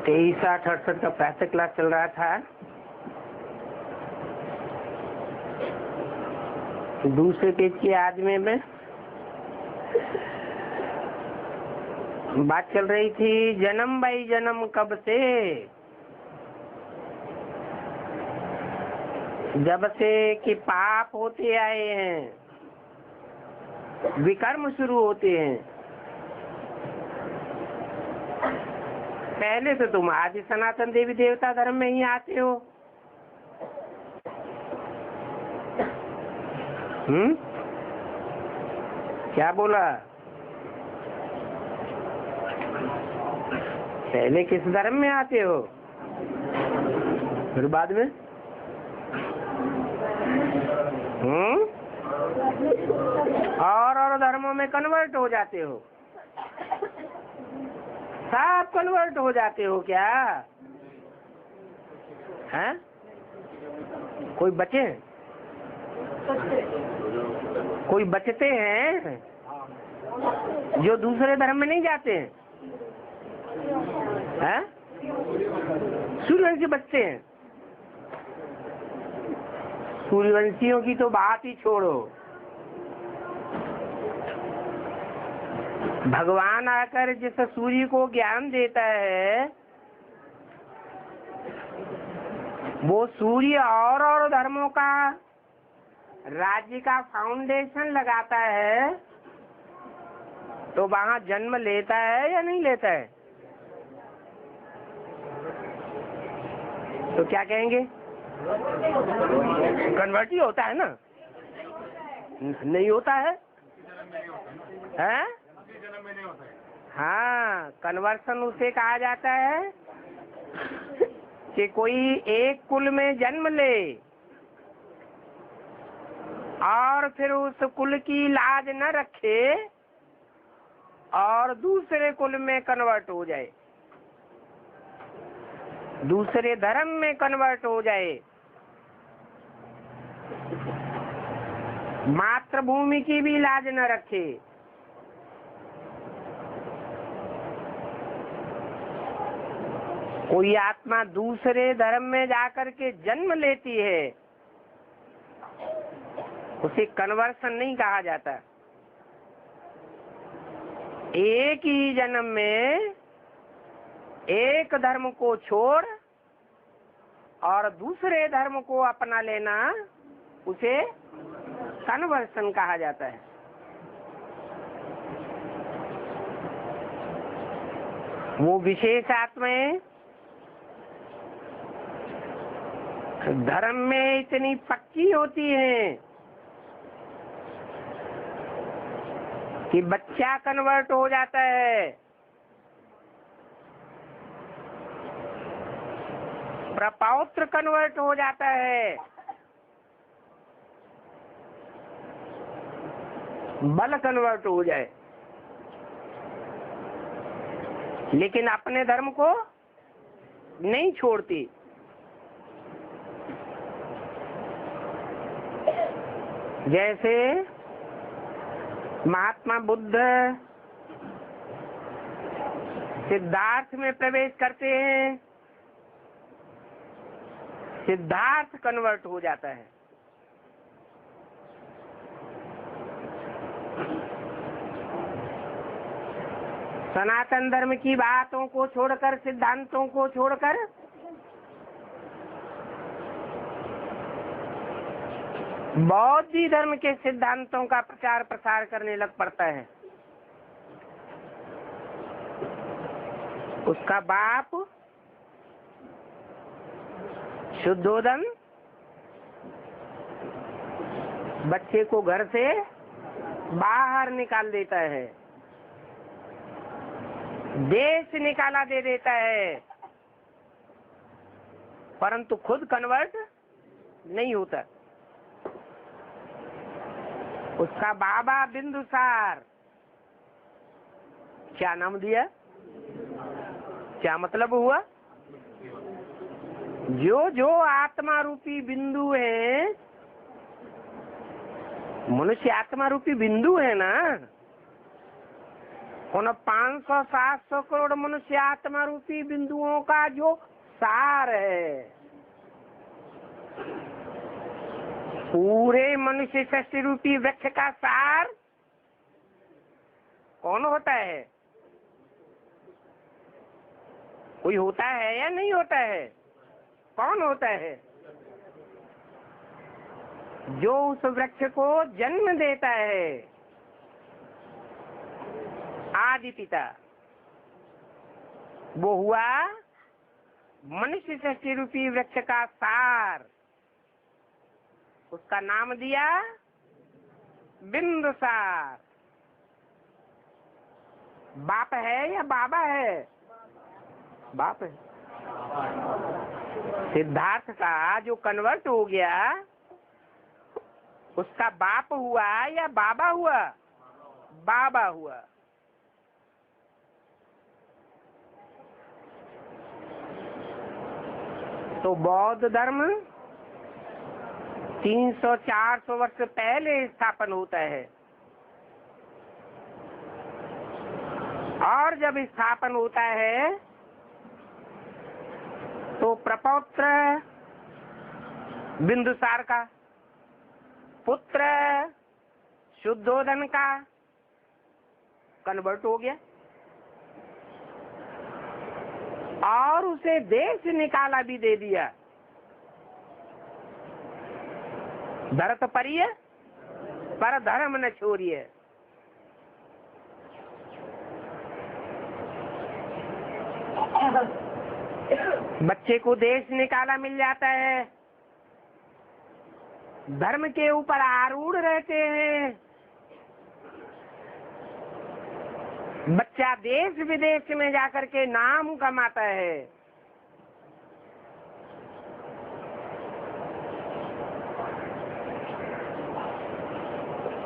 23/8/68 का प्रातः क्लास चल रहा था। दूसरे पेज की आज में बात चल रही थी जन्म बाई जन्म कब से, जब से कि पाप होते आए हैं, विकर्म शुरू होते हैं। पहले तो तुम आदि सनातन देवी देवता धर्म में ही आते हो। क्या बोला? पहले किस धर्म में आते हो, फिर बाद में और धर्मों में कन्वर्ट हो जाते हो। सब कन्वर्ट हो जाते हो क्या? हैं? कोई बचे? कोई बचते हैं जो दूसरे धर्म में नहीं जाते हैं? हैं? सूर्यवंशी बचते हैं। सूर्यवंशियों की तो बात ही छोड़ो। भगवान आकर जिस सूर्य को ज्ञान देता है, वो सूर्य और धर्मों का राज्य का फाउंडेशन लगाता है, तो वहां जन्म लेता है या नहीं लेता है? तो क्या कहेंगे? कन्वर्ट ही होता है ना? नहीं होता है? हैं? हाँ, कन्वर्सन उसे कहा जाता है कि कोई एक कुल में जन्म ले और फिर उस कुल की लाज न रखे और दूसरे कुल में कन्वर्ट हो जाए, दूसरे धर्म में कन्वर्ट हो जाए, मातृभूमि की भी लाज न रखे। कोई आत्मा दूसरे धर्म में जाकर के जन्म लेती है, उसे कन्वर्सन नहीं कहा जाता। एक ही जन्म में एक धर्म को छोड़ और दूसरे धर्म को अपना लेना, उसे कन्वर्सन कहा जाता है। वो विशेष आत्माएं धर्म में इतनी पक्की होती हैं कि बच्चा कन्वर्ट हो जाता है, प्रपौत्र कन्वर्ट हो जाता है, बल कन्वर्ट हो जाए, लेकिन अपने धर्म को नहीं छोड़ती। जैसे महात्मा बुद्ध सिद्धार्थ में प्रवेश करते हैं, सिद्धार्थ कन्वर्ट हो जाता है। सनातन धर्म की बातों को छोड़कर, सिद्धांतों को छोड़कर बौद्ध धर्म के सिद्धांतों का प्रचार प्रसार करने लग पड़ता है। उसका बाप शुद्धोदन बच्चे को घर से बाहर निकाल देता है, देश निकाला दे देता है, परंतु खुद कन्वर्ट नहीं होता। उसका बाबा बिंदुसार, क्या नाम दिया? क्या मतलब हुआ? जो जो आत्मा रूपी बिंदु है, मनुष्य आत्मा रूपी बिंदु है ना, उन 500-700 करोड़ मनुष्य आत्मा रूपी बिंदुओं का जो सार है, पूरे मनुष्य सृष्टि रूपी वृक्ष का सार कौन होता है? कोई होता है या नहीं होता है? कौन होता है? जो उस वृक्ष को जन्म देता है, आदि पिता, वो हुआ मनुष्य सृष्टि रूपी वृक्ष का सार। उसका नाम दिया बिंदुसार। बाप है या बाबा है? बाप है। सिद्धार्थ का जो कन्वर्ट हो गया, उसका बाप हुआ या बाबा हुआ? बाबा हुआ। तो बौद्ध धर्म 300-400 वर्ष पहले स्थापन होता है, और जब स्थापन होता है तो प्रपौत्र बिंदुसार का, पुत्र शुद्धोधन का कन्वर्ट हो गया और उसे देश निकाला भी दे दिया। धरत परिय पर धर्म न छोड़िए। बच्चे को देश निकाला मिल जाता है, धर्म के ऊपर आरूढ़ रहते हैं। बच्चा देश विदेश में जाकर के नाम कमाता है।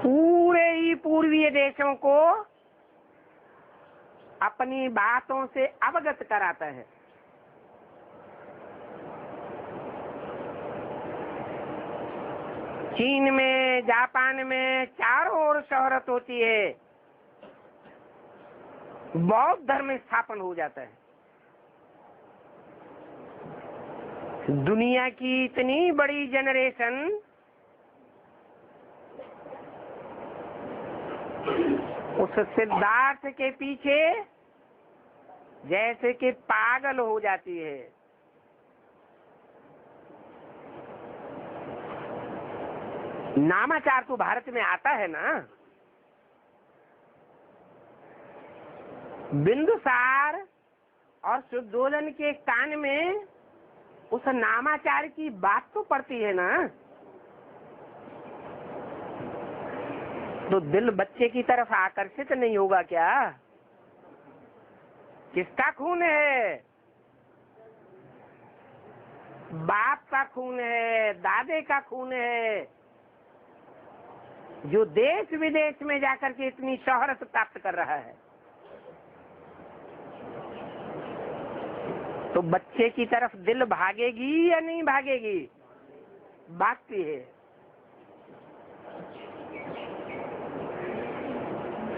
पूरे ही पूर्वीय देशों को अपनी बातों से अवगत कराता है। चीन में, जापान में चारों ओर शोहरत होती है, बौद्ध धर्म स्थापन हो जाता है। दुनिया की इतनी बड़ी जनरेशन उस सिद्धार्थ के पीछे जैसे कि पागल हो जाती है। नामाचार तो भारत में आता है ना। बिंदुसार और शुद्धोधन के कान में उस नामाचार की बात तो पड़ती है ना, तो दिल बच्चे की तरफ आकर्षित नहीं होगा क्या? किसका खून है? बाप का खून है, दादे का खून है, जो देश विदेश में जाकर के इतनी शोहरत प्राप्त कर रहा है। तो बच्चे की तरफ दिल भागेगी या नहीं भागेगी? भागती है।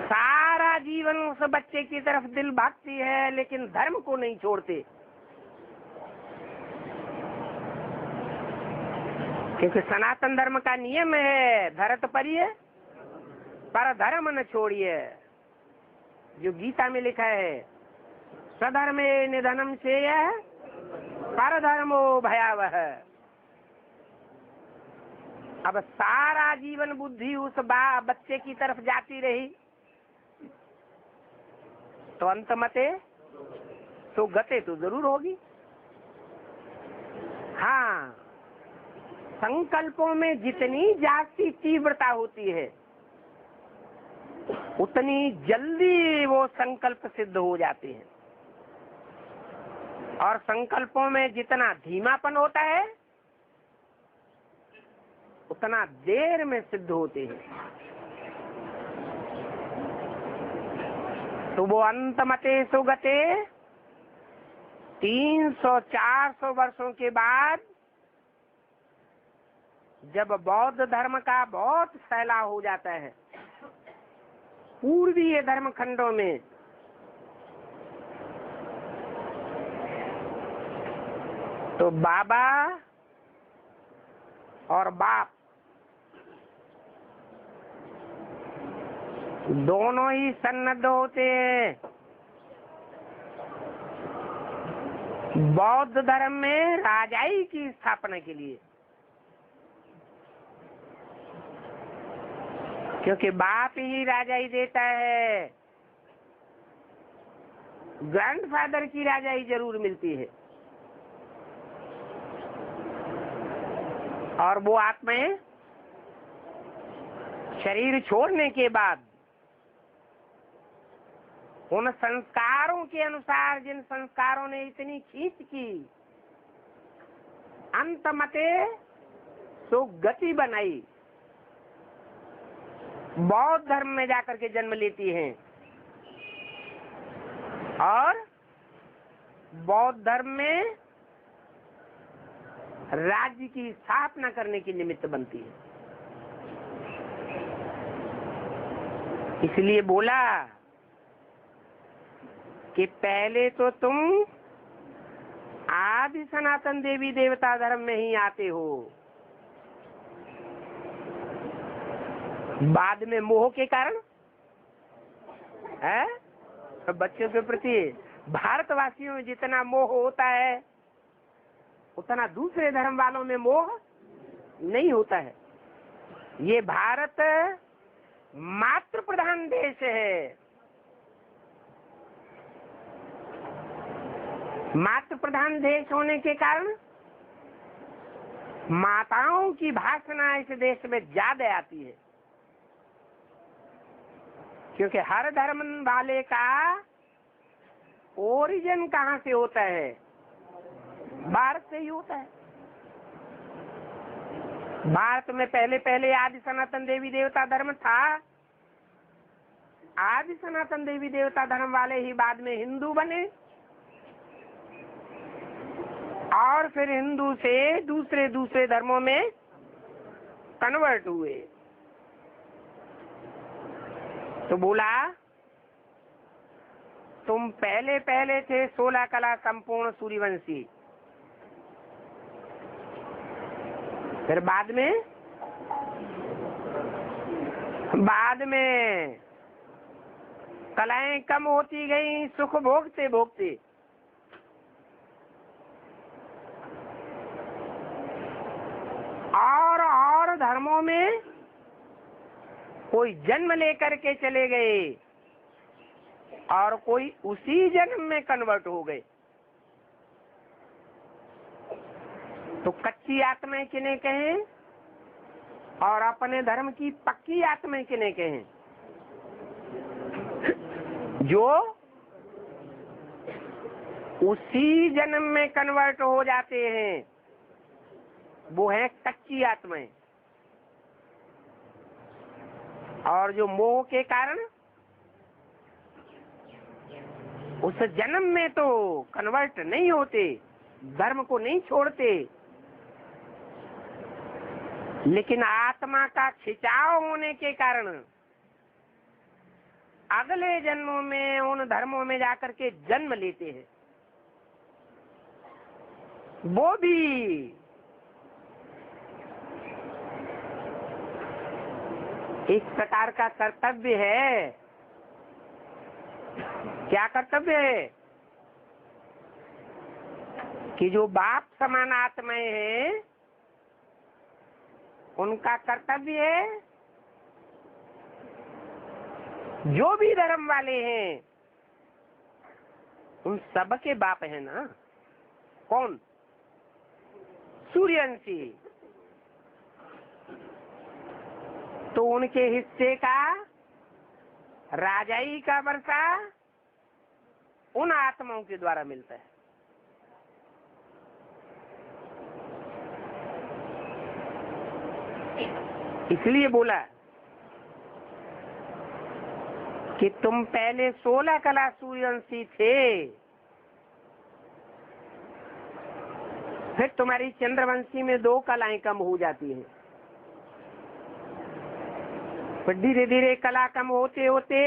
सारा जीवन उस बच्चे की तरफ दिल भागती है, लेकिन धर्म को नहीं छोड़ते, क्योंकि सनातन धर्म का नियम है, धरत परिय पर धर्म न छोड़िए। जो गीता में लिखा है, स्वधर्मे निधनम श्रेय पर धर्मो भयावह। अब सारा जीवन बुद्धि उस बच्चे की तरफ जाती रही तो अंत मते तो गते तो जरूर होगी। हाँ, संकल्पों में जितनी जास्ती तीव्रता होती है, उतनी जल्दी वो संकल्प सिद्ध हो जाते हैं, और संकल्पों में जितना धीमापन होता है उतना देर में सिद्ध होते हैं। तो वो अंतमते सुगते 300-400 वर्षों के बाद जब बौद्ध धर्म का बहुत फैलाव हो जाता है पूर्वीय धर्म खंडों में, तो बाबा और बाप दोनों ही सन्नद्ध होते हैं बौद्ध धर्म में राजाई की स्थापना के लिए, क्योंकि बाप ही राजाई देता है, ग्रैंडफादर की राजाई जरूर मिलती है। और वो आत्माएं शरीर छोड़ने के बाद उन संस्कारों के अनुसार, जिन संस्कारों ने इतनी खींच की, अंत मते सो गति बनाई, बौद्ध धर्म में जाकर के जन्म लेती हैं और बौद्ध धर्म में राज्य की स्थापना करने की निमित्त बनती है। इसलिए बोला कि पहले तो तुम आदि सनातन देवी देवता धर्म में ही आते हो, बाद में मोह के कारण है बच्चों के प्रति भारतवासियों में जितना मोह होता है उतना दूसरे धर्म वालों में मोह नहीं होता है। ये भारत मातृ प्रधान देश है। मातृ प्रधान देश होने के कारण माताओं की भाषणा इस देश में ज्यादा आती है, क्योंकि हर धर्म वाले का ओरिजिन कहाँ से होता है? भारत से ही होता है। भारत में पहले पहले आदि सनातन देवी देवता धर्म था। आदि सनातन देवी देवता धर्म वाले ही बाद में हिंदू बने और फिर हिंदू से दूसरे दूसरे धर्मों में कन्वर्ट हुए। तो बोला तुम पहले पहले थे 16 कला संपूर्ण सूर्यवंशी, फिर बाद में कलाएं कम होती गई, सुख भोगते भोगते और धर्मों में कोई जन्म लेकर के चले गए और कोई उसी जन्म में कन्वर्ट हो गए। तो कच्ची आत्माएं किन्हें कहें और अपने धर्म की पक्की आत्माएं किन्हें कहें? जो उसी जन्म में कन्वर्ट हो जाते हैं वो है कच्ची आत्माएं, और जो मोह के कारण उस जन्म में तो कन्वर्ट नहीं होते, धर्म को नहीं छोड़ते, लेकिन आत्मा का खिंचाव होने के कारण अगले जन्मों में उन धर्मों में जाकर के जन्म लेते हैं। वो भी एक प्रकार का कर्तव्य है। क्या कर्तव्य है? कि जो बाप समान आत्माएं हैं उनका कर्तव्य है, जो भी धर्म वाले हैं उन सब के बाप है ना। कौन? सूर्यवंशी। तो उनके हिस्से का राजाई का वर्षा उन आत्माओं के द्वारा मिलता है। इसलिए बोला कि तुम पहले 16 कला सूर्यवंशी थे, फिर तुम्हारी चंद्रवंशी में 2 कलाएं कम हो जाती हैं, फिर धीरे धीरे कला कम होते होते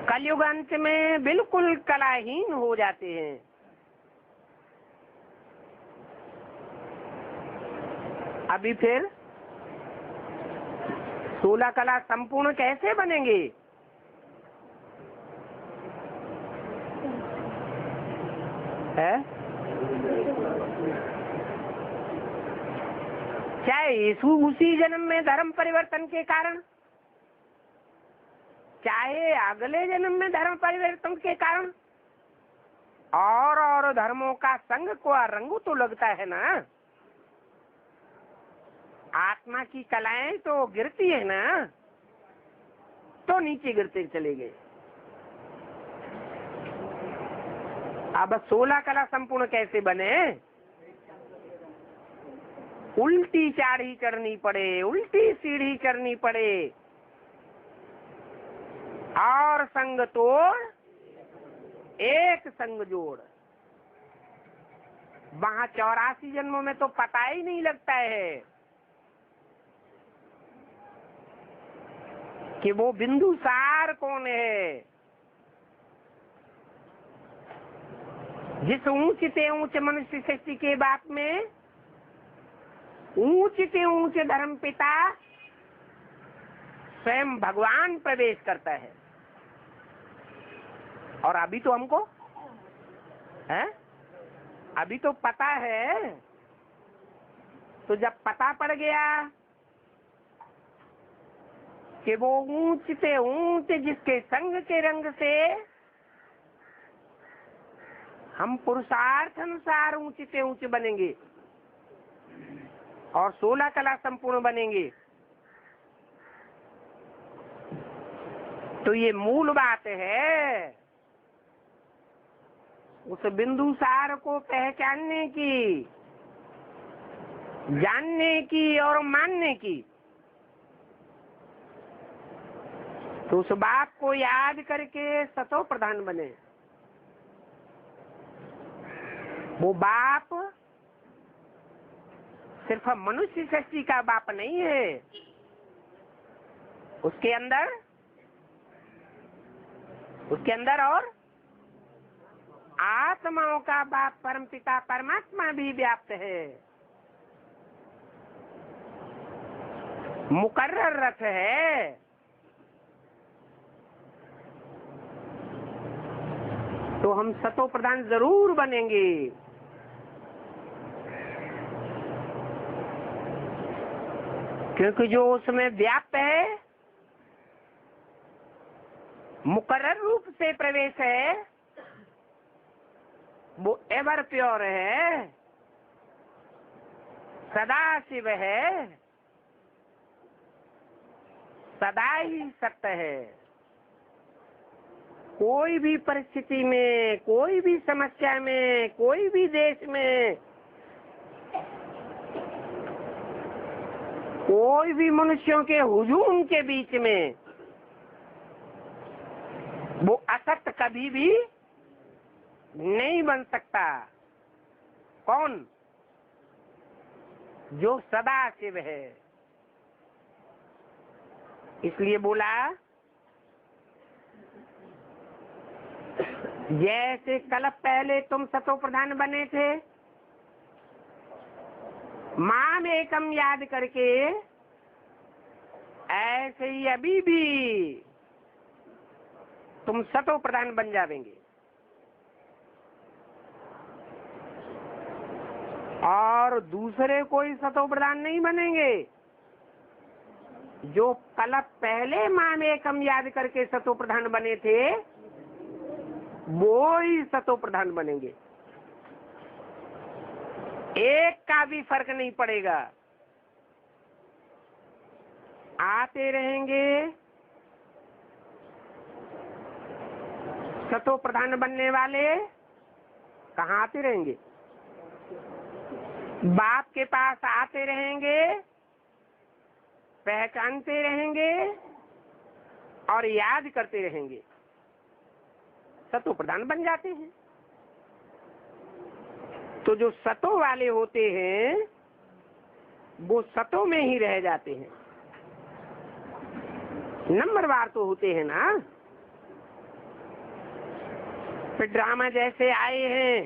कलयुग अंत में बिल्कुल कलाहीन हो जाते हैं। अभी फिर 16 कला संपूर्ण कैसे बनेंगे? है चाहे यीशु उसी जन्म में धर्म परिवर्तन के कारण, चाहे अगले जन्म में धर्म परिवर्तन के कारण, और धर्मों का संग को रंगू तो लगता है ना। आत्मा की कलाएं तो गिरती है ना, तो नीचे गिरते चले गए। अब 16 कला संपूर्ण कैसे बने? उल्टी चाढ़ी चढ़नी पड़े, उल्टी सीढ़ी चढ़नी पड़े, और संग तोड़ एक संग जोड़। वहां 84 जन्मों में तो पता ही नहीं लगता है कि वो बिंदुसार कौन है। जिस ऊंच से ऊंच मनुष्य सृष्टि के बाप में ऊंच से ऊंच धर्म पिता स्वयं भगवान प्रवेश करता है। और अभी तो हमको है, अभी तो पता है। तो जब पता पड़ गया कि वो ऊंच से ऊंच जिसके संग के रंग से हम पुरुषार्थ अनुसार ऊंच से ऊंच बनेंगे और 16 कला संपूर्ण बनेंगे, तो ये मूल बात है उस बिंदुसार को पहचानने की, जानने की और मानने की। तो उस बात को याद करके सतो प्रधान बने। वो बाप सिर्फ मनुष्य सृष्टि का बाप नहीं है, उसके अंदर और आत्माओं का बाप परमपिता परमात्मा भी व्याप्त है। मुकर्रर रथ है। तो हम सतो प्रधान जरूर बनेंगे। क्योंकि जो उसमें व्याप्त है, मुकर्रर रूप से प्रवेश है, वो एवर प्योर है, सदा शिव है, सदा ही सत्य है। कोई भी परिस्थिति में, कोई भी समस्या में, कोई भी देश में, कोई भी मनुष्यों के हुजूम के बीच में वो असत्य कभी भी नहीं बन सकता। कौन? जो सदा शिव है। इसलिए बोला जैसे कल पहले तुम सतो प्रधान बने थे, माम एकम याद करके, ऐसे ही अभी भी तुम सतो प्रधान बन जाएंगे। और दूसरे कोई सतो प्रधान नहीं बनेंगे। जो कल पहले माम एकम याद करके सतो प्रधान बने थे, वो ही सतो प्रधान बनेंगे। एक का भी फर्क नहीं पड़ेगा। आते रहेंगे, सतो प्रधान बनने वाले कहाँ आते रहेंगे? बाप के पास आते रहेंगे, पहचानते रहेंगे और याद करते रहेंगे, सतो प्रधान बन जाते हैं। तो जो सतो वाले होते हैं वो सतो में ही रह जाते हैं। नंबरवार तो होते हैं ना। फिर ड्रामा जैसे आए हैं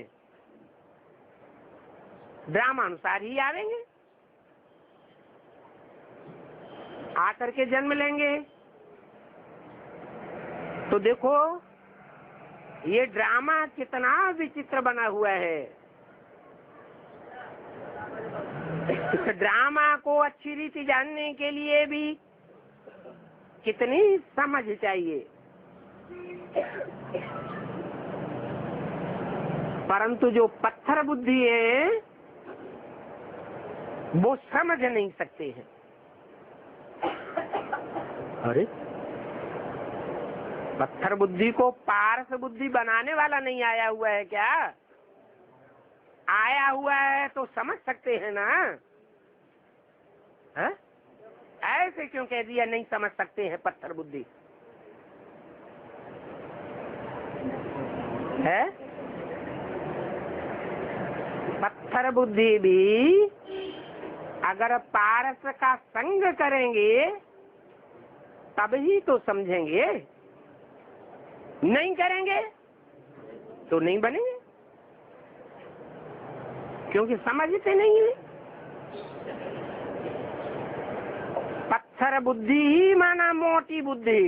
ड्रामा अनुसार ही आवेंगे, आकर के जन्म लेंगे। तो देखो ये ड्रामा कितना विचित्र बना हुआ है। इस ड्रामा को अच्छी रीति जानने के लिए भी कितनी समझ चाहिए, परंतु जो पत्थर बुद्धि है वो समझ नहीं सकते हैं। अरे पत्थर बुद्धि को पारस बुद्धि बनाने वाला नहीं आया हुआ है क्या? आया हुआ है तो समझ सकते हैं ना। है? ऐसे क्यों कह दिया नहीं समझ सकते हैं पत्थर बुद्धि? है पत्थर बुद्धि भी अगर पारस का संग करेंगे तब ही तो समझेंगे, नहीं करेंगे तो नहीं बनेंगे, क्योंकि समझते नहीं है। पत्थर बुद्धि ही माना मोटी बुद्धि।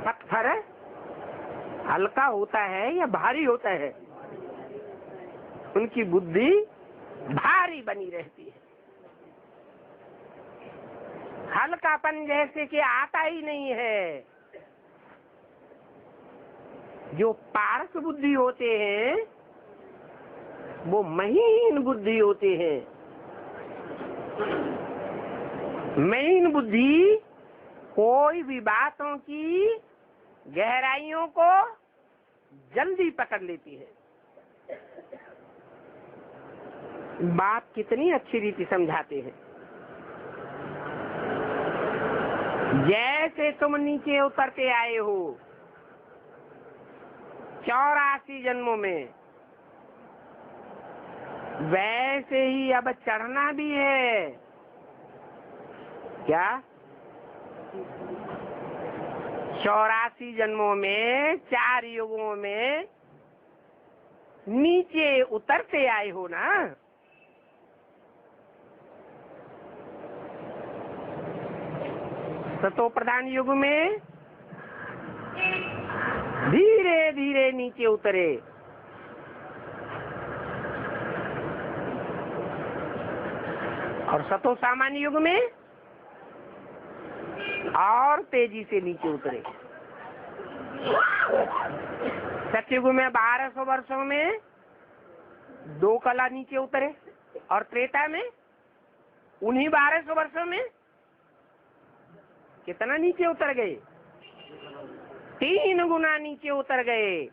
पत्थर हल्का होता है या भारी होता है? उनकी बुद्धि भारी बनी रहती है। हल्कापन जैसे कि आता ही नहीं है। जो पारस बुद्धि होते हैं वो महीन बुद्धि होते हैं। महीन बुद्धि कोई भी बातों की गहराइयों को जल्दी पकड़ लेती है। बात कितनी अच्छी रीति समझाते हैं। जैसे तुम नीचे उतरते आए हो 84 जन्मों में, वैसे ही अब चढ़ना भी है। क्या 84 जन्मों में 4 युगों में नीचे उतरते आए हो ना। सतो प्रधान युग में धीरे धीरे नीचे उतरे, और सतो सामान्य युग में और तेजी से नीचे उतरे। सतयुग में 1200 वर्षों में 2 कला नीचे उतरे, और त्रेता में उन्हीं 1200 वर्षों में कितना नीचे उतर गए? 3 गुना नीचे उतर गए।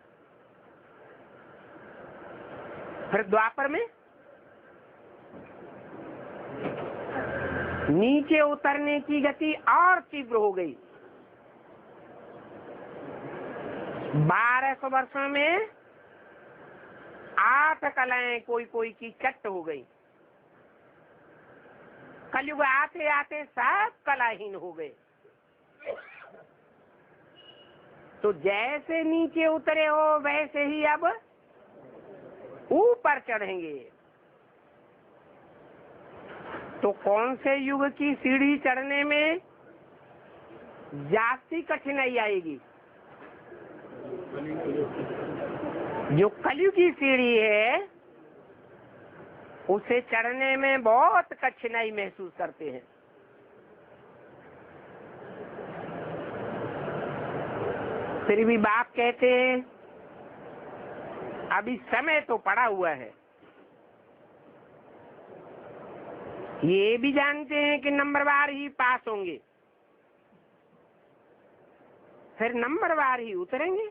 फिर द्वापर में नीचे उतरने की गति और तीव्र हो गई। 1200 वर्षों में 8 कलाएं कोई कोई की चट हो गई। कलयुग आते आते सब कलाहीन हो गए। तो जैसे नीचे उतरे हो वैसे ही अब ऊपर चढ़ेंगे। तो कौन से युग की सीढ़ी चढ़ने में जास्ती कठिनाई आएगी? जो कलयुग की सीढ़ी है उसे चढ़ने में बहुत कठिनाई महसूस करते हैं। फिर भी बाप कहते हैं अभी समय तो पड़ा हुआ है। ये भी जानते हैं कि नंबरवार ही पास होंगे, फिर नंबरवार ही उतरेंगे।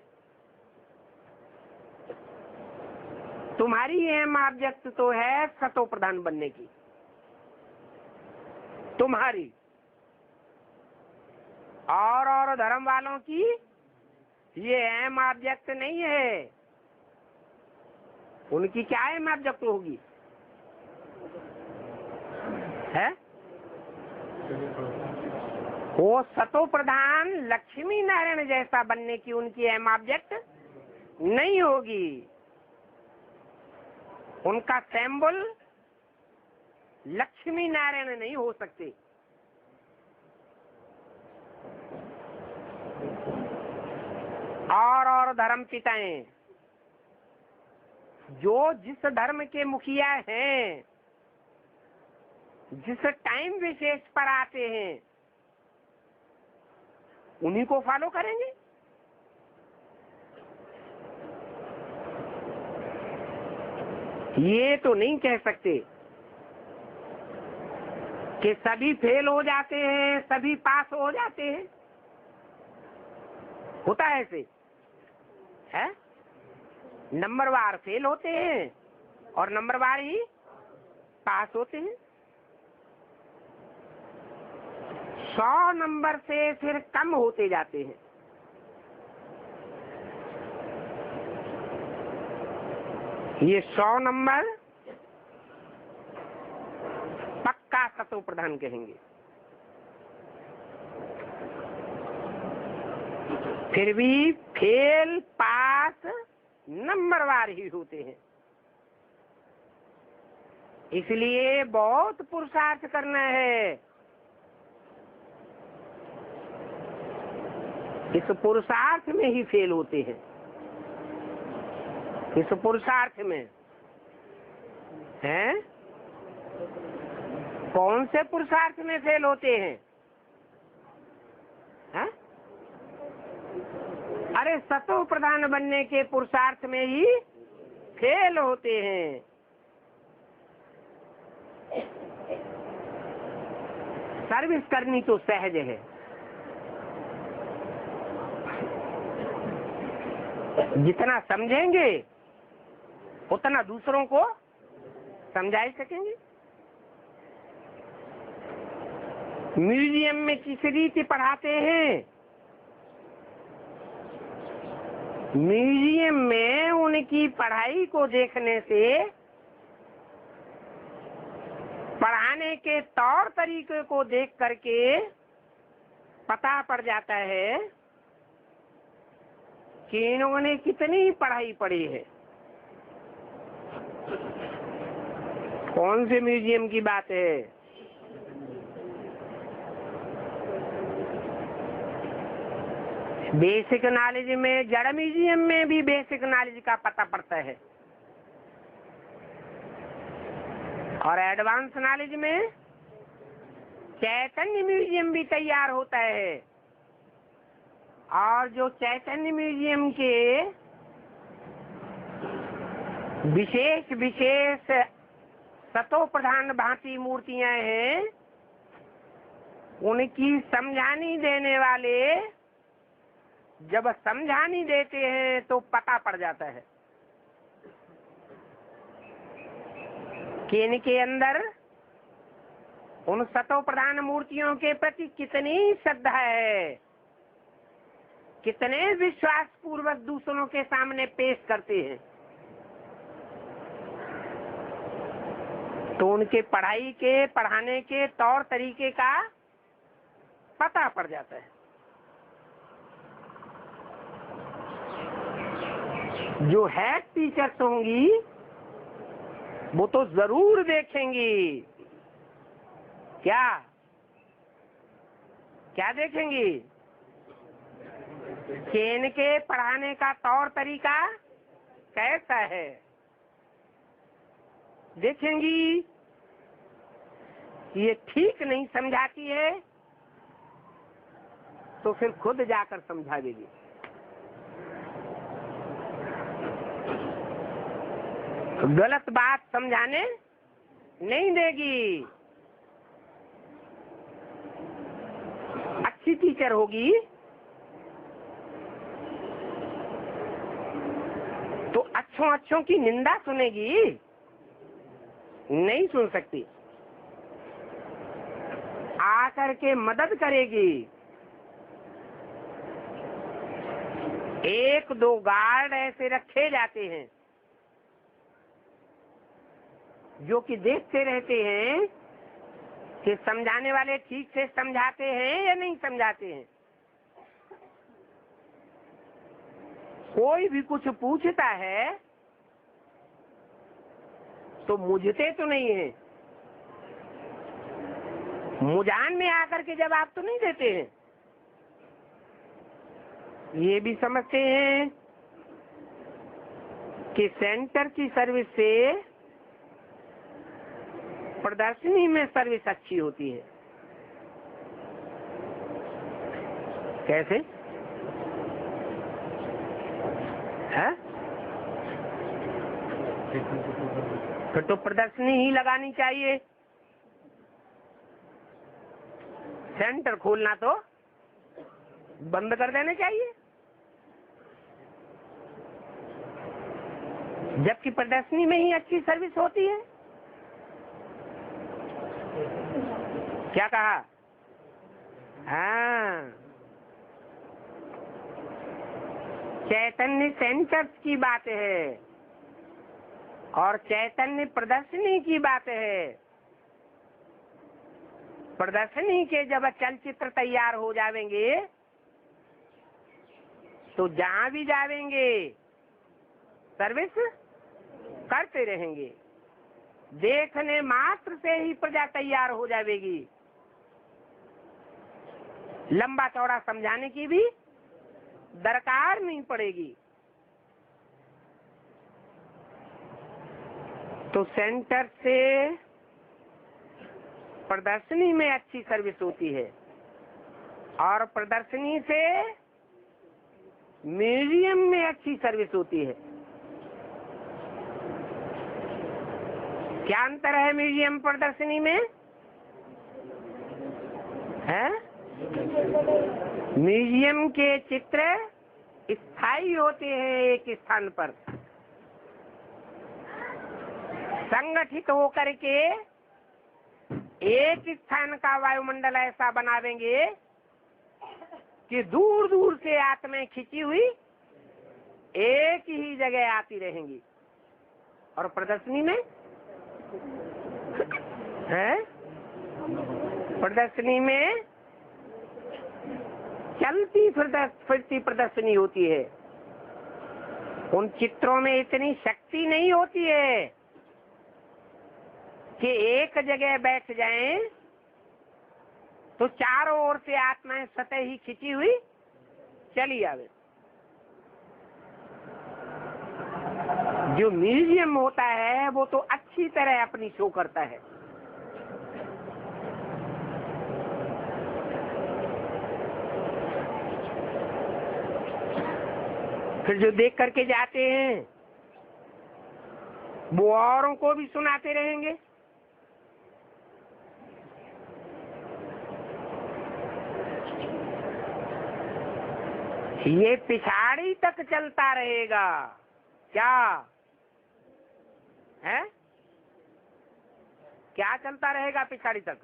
तुम्हारी अहम ऑब्जेक्ट तो है सतो प्रधान बनने की, तुम्हारी और धर्म वालों की ये अहम ऑब्जेक्ट नहीं है। उनकी क्या अहम ऑब्जेक्ट होगी? है वो सतो प्रधान लक्ष्मी नारायण जैसा बनने की उनकी अहम ऑब्जेक्ट नहीं होगी। उनका सिंबल लक्ष्मी नारायण नहीं हो सकते। और धर्म पिताएं जो जिस धर्म के मुखिया हैं, जिस टाइम विशेष पर आते हैं, उन्हीं को फॉलो करेंगे। ये तो नहीं कह सकते कि सभी फेल हो जाते हैं, सभी पास हो जाते हैं। होता है ऐसे है? नंबरवार फेल होते हैं और नंबरवार ही पास होते हैं। 100 नंबर से फिर कम होते जाते हैं। ये 100 नंबर पक्का सतो प्रधान कहेंगे। फिर भी फेल पास नंबरवार ही होते हैं। इसलिए बहुत पुरुषार्थ करना है। इस पुरुषार्थ में ही फेल होते हैं। इस पुरुषार्थ में हैं? कौन से पुरुषार्थ में फेल होते हैं? हैं? अरे सतो प्रधान बनने के पुरुषार्थ में ही फेल होते हैं। सर्विस करनी तो सहज है, जितना समझेंगे उतना दूसरों को समझा सकेंगे। म्यूजियम में किस रीति पढ़ाते हैं? म्यूजियम में उनकी पढ़ाई को देखने से पढ़ाने के तौर तरीके को देख करके पता पड़ जाता है कि इन्होंने कितनी पढ़ाई पढ़ी है। कौन से म्यूजियम की बात है? बेसिक नॉलेज में, जड़ म्यूजियम में भी बेसिक नॉलेज का पता पड़ता है और एडवांस नॉलेज में चैतन्य म्यूजियम भी तैयार होता है। और जो चैतन्य म्यूजियम के विशेष विशेष सतो प्रधान भांति मूर्तियां हैं, उनकी समझानी देने वाले जब समझानी देते हैं तो पता पड़ जाता है कि इनके अंदर उन सतो प्रधान मूर्तियों के प्रति कितनी श्रद्धा है, कितने विश्वास पूर्वक दूसरों के सामने पेश करते हैं। तो उनके पढ़ाई के, पढ़ाने के तौर तरीके का पता पड़ जाता है। जो हेड टीचर्स होंगी वो तो जरूर देखेंगी। क्या क्या देखेंगी? कि इनके पढ़ाने का तौर तरीका कैसा है। देखेंगी ये ठीक नहीं समझाती है तो फिर खुद जाकर समझा देगी। गलत बात समझाने नहीं देगी। अच्छी टीचर होगी तो अच्छों की निंदा सुनेगी, नहीं सुन सकती। आकर के मदद करेगी। 1-2 गार्ड ऐसे रखे जाते हैं जो कि देखते रहते हैं कि समझाने वाले ठीक से समझाते हैं या नहीं समझाते हैं। कोई भी कुछ पूछता है तो मुझते तो नहीं है, मुझान में आकर के जवाब तो नहीं देते हैं। ये भी समझते हैं कि सेंटर की सर्विस से प्रदर्शनी में सर्विस अच्छी होती है। कैसे है? फिर तो प्रदर्शनी ही लगानी चाहिए, सेंटर खोलना तो बंद कर देना चाहिए। जबकि प्रदर्शनी में ही अच्छी सर्विस होती है। क्या कहा? हाँ, चैतन्य सेंटर्स की बात है और चैतन्य प्रदर्शनी की बात है। प्रदर्शनी के जब चलचित्र तैयार हो जाएंगे तो जहां भी जाएंगे सर्विस करते रहेंगे। देखने मात्र से ही प्रजा तैयार हो जाएगी, लंबा चौड़ा समझाने की भी दरकार नहीं पड़ेगी। तो सेंटर से प्रदर्शनी में अच्छी सर्विस होती है और प्रदर्शनी से म्यूजियम में अच्छी सर्विस होती है। क्या अंतर है म्यूजियम प्रदर्शनी में? है? म्यूजियम के चित्र स्थायी होते हैं, एक स्थान पर संगठित होकर के एक स्थान का वायुमंडल ऐसा बनावेंगे कि दूर दूर से आत्माएं खिंची हुई एक ही जगह आती रहेंगी। और प्रदर्शनी में है, प्रदर्शनी में चलती फिरती प्रदर्शनी होती है। उन चित्रों में इतनी शक्ति नहीं होती है कि एक जगह बैठ जाएं तो चारों ओर से आत्माएं सतह ही खिंची हुई चली आवे। जो म्यूजियम होता है वो तो अच्छी तरह अपनी शो करता है। फिर जो देख करके जाते हैं वो औरों को भी सुनाते रहेंगे। ये पिछाड़ी तक चलता रहेगा। क्या है? क्या चलता रहेगा पिछाड़ी तक?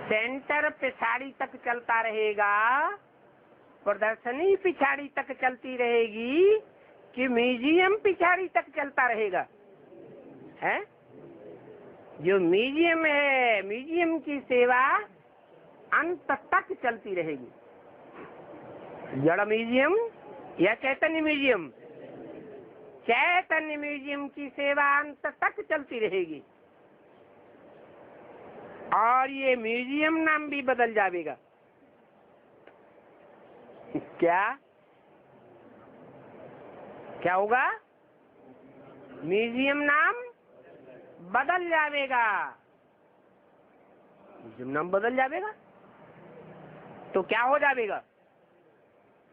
सेंटर पिछाड़ी तक चलता रहेगा, प्रदर्शनी पिछाड़ी तक चलती रहेगी कि म्यूजियम पिछाड़ी तक चलता रहेगा? है? जो म्यूजियम है, म्यूजियम की सेवा अंत तक चलती रहेगी। जड़ म्यूजियम या चैतन्य म्यूजियम? चैतन्य म्यूजियम की सेवा अंत तक चलती रहेगी और ये म्यूजियम नाम भी बदल जाएगा। क्या क्या होगा? म्यूजियम नाम बदल जाएगा। म्यूजियम नाम बदल जाएगा तो क्या हो जाएगा?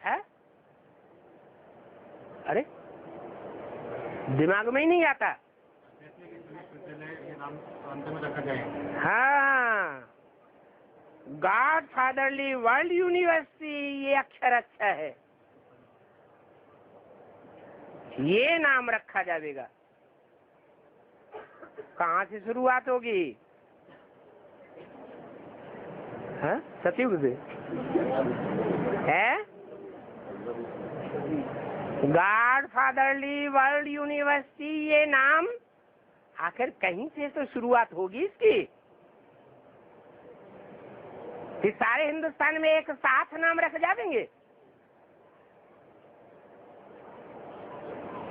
है? अरे दिमाग में ही नहीं आता। हाँ, गॉड फादरली वर्ल्ड यूनिवर्सिटी, ये अक्षर अच्छा है, ये नाम रखा जाएगा। कहाँ से शुरुआत होगी? हाँ, सतयुग से है। गॉड फादरली वर्ल्ड यूनिवर्सिटी, ये नाम आखिर कहीं से तो शुरुआत होगी इसकी। कि सारे हिंदुस्तान में एक साथ नाम रख जाएंगे।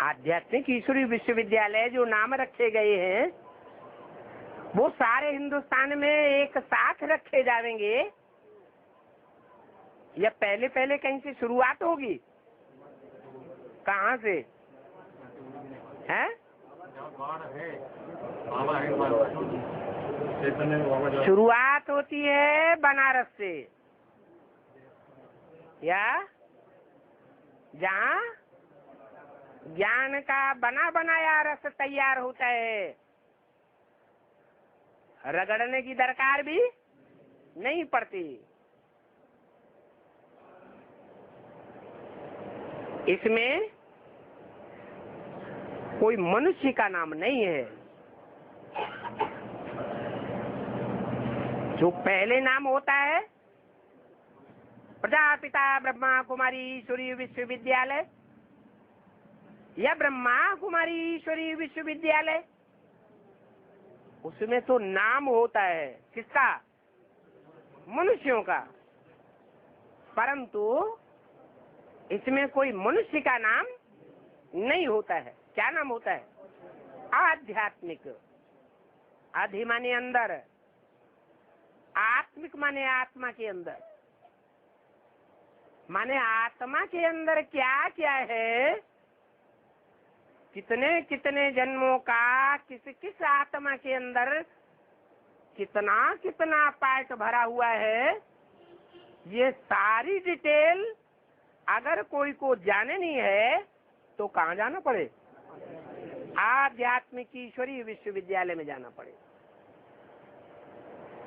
आध्यात्मिक ईश्वरीय विश्वविद्यालय जो नाम रखे गए हैं वो सारे हिंदुस्तान में एक साथ रखे जाएंगे या पहले पहले कहीं से शुरुआत होगी? कहाँ से है? शुरुआत होती है बनारस से, या जहाँ ज्ञान का बना बनाया रस तैयार होता है, रगड़ने की दरकार भी नहीं पड़ती। इसमें कोई मनुष्य का नाम नहीं है। जो पहले नाम होता है प्रजापिता ब्रह्मा कुमारी ईश्वरीय विश्वविद्यालय या ब्रह्मा कुमारी ईश्वरीय विश्वविद्यालय, उसमें तो नाम होता है किसका? मनुष्यों का। परंतु इसमें कोई मनुष्य का नाम नहीं होता है। क्या नाम होता है? आध्यात्मिक। आधि माने अंदर, आत्मिक माने आत्मा के अंदर। माने आत्मा के अंदर क्या क्या है, कितने कितने जन्मों का किस किस आत्मा के अंदर कितना कितना पार्ट भरा हुआ है, ये सारी डिटेल अगर कोई को जाननी है तो कहाँ जाना पड़े? आध्यात्मिक ईश्वरीय विश्वविद्यालय में जाना पड़े।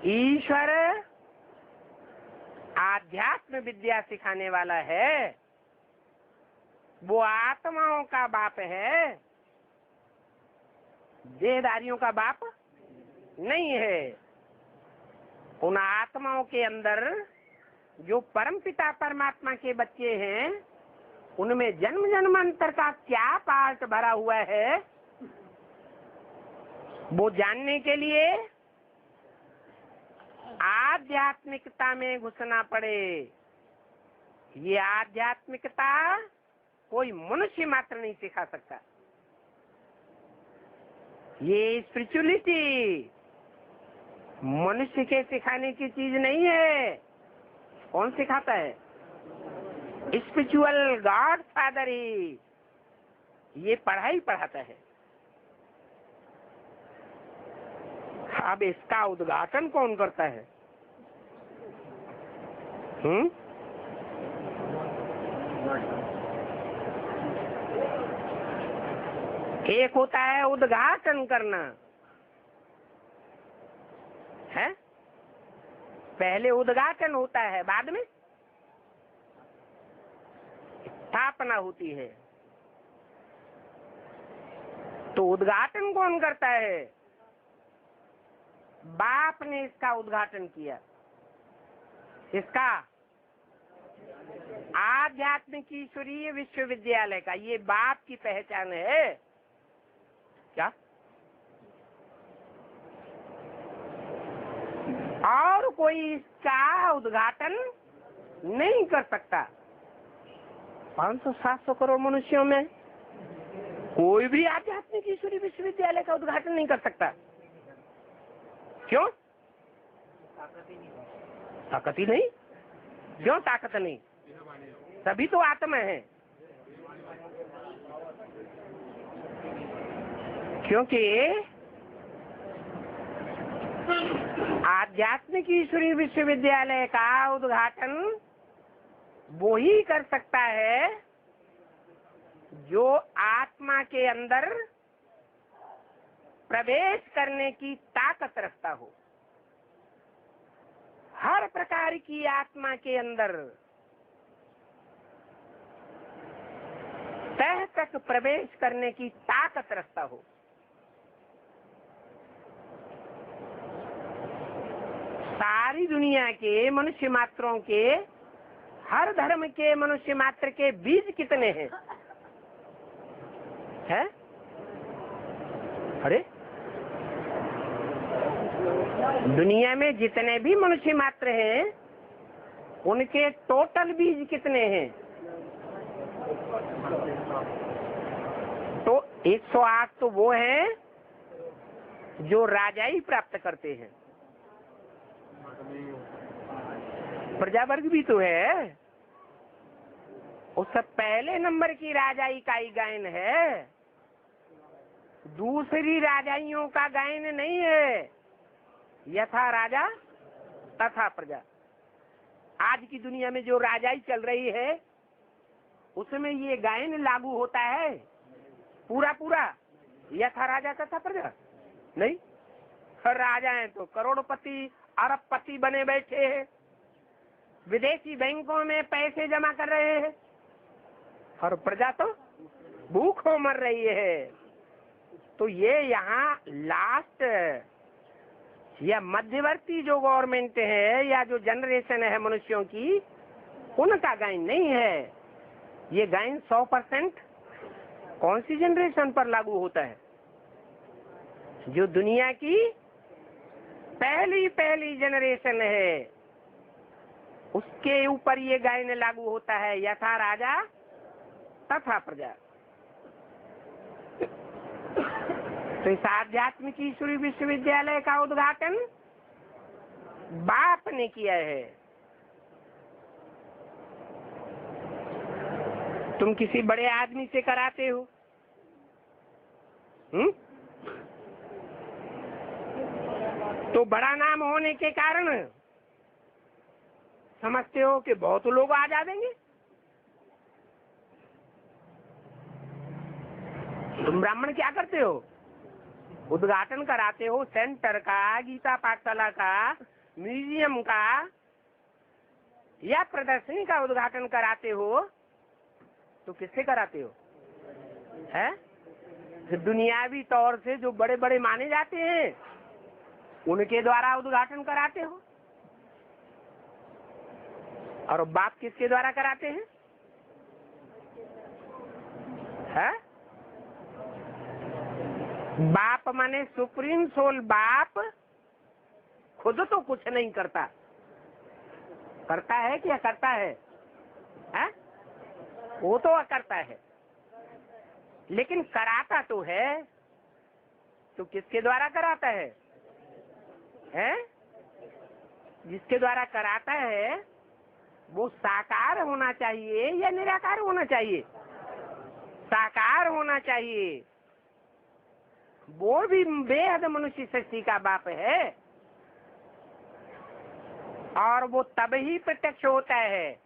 ईश्वर आध्यात्म विद्या सिखाने वाला है, वो आत्माओं का बाप है, देहधारियों का बाप नहीं है। उन आत्माओं के अंदर जो परमपिता परमात्मा के बच्चे हैं, उनमें जन्म जन्मांतर का क्या पार्ट भरा हुआ है, वो जानने के लिए आध्यात्मिकता में घुसना पड़े। ये आध्यात्मिकता कोई मनुष्य मात्र नहीं सिखा सकता। ये स्पिरिचुअलिटी मनुष्य के सिखाने की चीज नहीं है। कौन सिखाता है? स्पिरिचुअल गॉड फादर ही ये पढ़ाई पढ़ाता है। अब इसका उद्घाटन कौन करता है? एक होता है उद्घाटन करना, है? पहले उद्घाटन होता है, बाद में स्थापना होती है। तो उद्घाटन कौन करता है? बाप ने इसका उद्घाटन किया। इसका आध्यात्मिक ईश्वरीय विश्वविद्यालय का ये बाप की पहचान है। क्या? और कोई इसका उद्घाटन नहीं कर सकता। 500-700 करोड़ मनुष्यों में कोई भी आध्यात्मिक ईश्वरीय विश्वविद्यालय का उद्घाटन नहीं कर सकता। क्यों? ताकत ही नहीं। क्यों ताकत नहीं? सभी तो आत्मा है। क्योंकि आध्यात्मिक ईश्वरीय विश्वविद्यालय का उद्घाटन वो ही कर सकता है जो आत्मा के अंदर प्रवेश करने की ताकत रखता हो। हर प्रकार की आत्मा के अंदर तह तक प्रवेश करने की ताकत रखता हो। सारी दुनिया के मनुष्य मात्रों के, हर धर्म के मनुष्य मात्र के बीज कितने हैं? है? अरे दुनिया में जितने भी मनुष्य मात्र हैं उनके टोटल बीज कितने हैं? तो 108 तो वो हैं जो राजाई प्राप्त करते हैं। प्रजावर्ग भी तो है, उससे पहले नंबर की राजाई का ही गायन है, दूसरी राजाइयों का गायन नहीं है। यथा राजा तथा प्रजा। आज की दुनिया में जो राजाई चल रही है उसमें ये गायन लागू होता है पूरा पूरा, यथा राजा तथा प्रजा नहीं। हर राजा है तो करोड़पति अरबपति बने बैठे हैं, विदेशी बैंकों में पैसे जमा कर रहे हैं, और प्रजा तो भूखों मर रही है। तो ये यहाँ लास्ट या मध्यवर्ती जो गवर्नमेंट है या जो जनरेशन है मनुष्यों की, उनका गायन नहीं है। ये गायन 100% कौन सी जनरेशन पर लागू होता है? जो दुनिया की पहली जनरेशन है उसके ऊपर ये गायन लागू होता है, यथा राजा तथा प्रजा। तो इस आध्यात्मिक ईश्वरी विश्वविद्यालय का उद्घाटन बाप ने किया है। तुम किसी बड़े आदमी से कराते हो, तो बड़ा नाम होने के कारण समझते हो कि बहुत लोग आ जाएंगे। तुम ब्राह्मण क्या करते हो? उद्घाटन कराते हो सेंटर का, गीता पाठशाला का, म्यूजियम का या प्रदर्शनी का उद्घाटन कराते हो, तो किससे कराते हो? है दुनियावी तौर से जो बड़े बड़े माने जाते हैं उनके द्वारा उद्घाटन कराते हो। और बाप किसके द्वारा कराते हैं? है बाप माने सुप्रीम सोल। बाप खुद तो कुछ नहीं करता, करता है क्या? करता है, वो तो करता है, लेकिन कराता तो है। तो किसके द्वारा कराता है? जिसके द्वारा कराता है वो साकार होना चाहिए या निराकार होना चाहिए? साकार होना चाहिए। वो भी बेहद मनुष्य सृष्टि का बाप है, और वो तब ही प्रत्यक्ष होता है